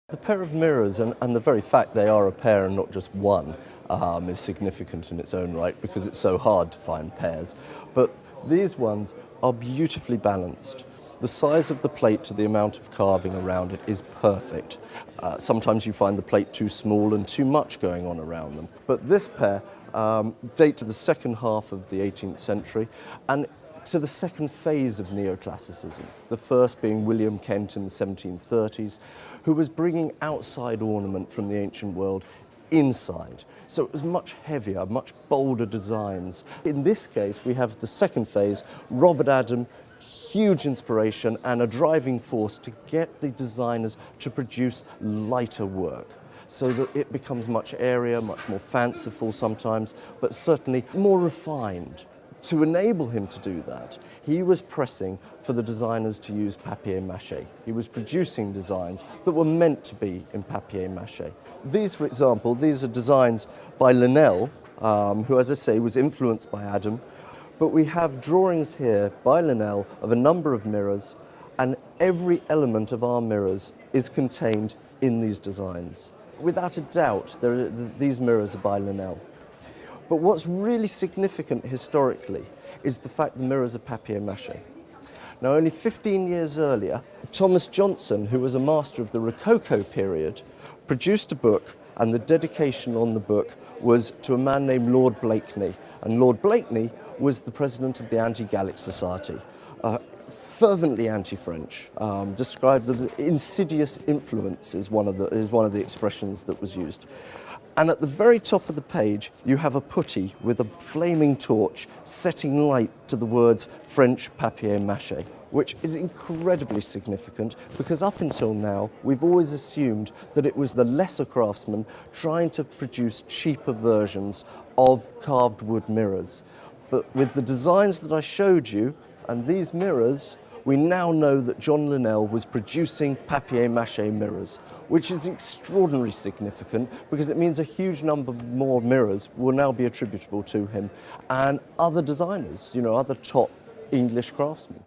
The pair of mirrors and the very fact they are a pair and not just one is significant in its own right because it's so hard to find pairs. But these ones are beautifully balanced. The size of the plate to the amount of carving around it is perfect. Sometimes you find the plate too small and too much going on around them. But this pair date to the second half of the 18th century and to the second phase of neoclassicism, the first being William Kent in the 1730s, who was bringing outside ornament from the ancient world inside. So it was much heavier, much bolder designs. In this case, we have the second phase, Robert Adam, huge inspiration and a driving force to get the designers to produce lighter work, so that it becomes much airier, much more fanciful sometimes, but certainly more refined. To enable him to do that, he was pressing for the designers to use papier-mâché. He was producing designs that were meant to be in papier-mâché. These, for example, these are designs by Linnell, who, as I say, was influenced by Adam. But we have drawings here by Linnell of a number of mirrors, and every element of our mirrors is contained in these designs. Without a doubt, these mirrors are by Linnell. But what's really significant historically is the fact the mirrors are papier-mâché. Now, only 15 years earlier, Thomas Johnson, who was a master of the Rococo period, produced a book, and the dedication on the book was to a man named Lord Blakeney. And Lord Blakeney was the president of the Anti-Gallic Society, fervently anti-French, described them as insidious influence is one of the expressions that was used. And at the very top of the page, you have a putty with a flaming torch setting light to the words French papier-mâché, which is incredibly significant because up until now, we've always assumed that it was the lesser craftsmen trying to produce cheaper versions of carved wood mirrors. But with the designs that I showed you and these mirrors, we now know that John Linnell was producing papier-mâché mirrors, which is extraordinarily significant because it means a huge number more mirrors will now be attributable to him and other designers, other top English craftsmen.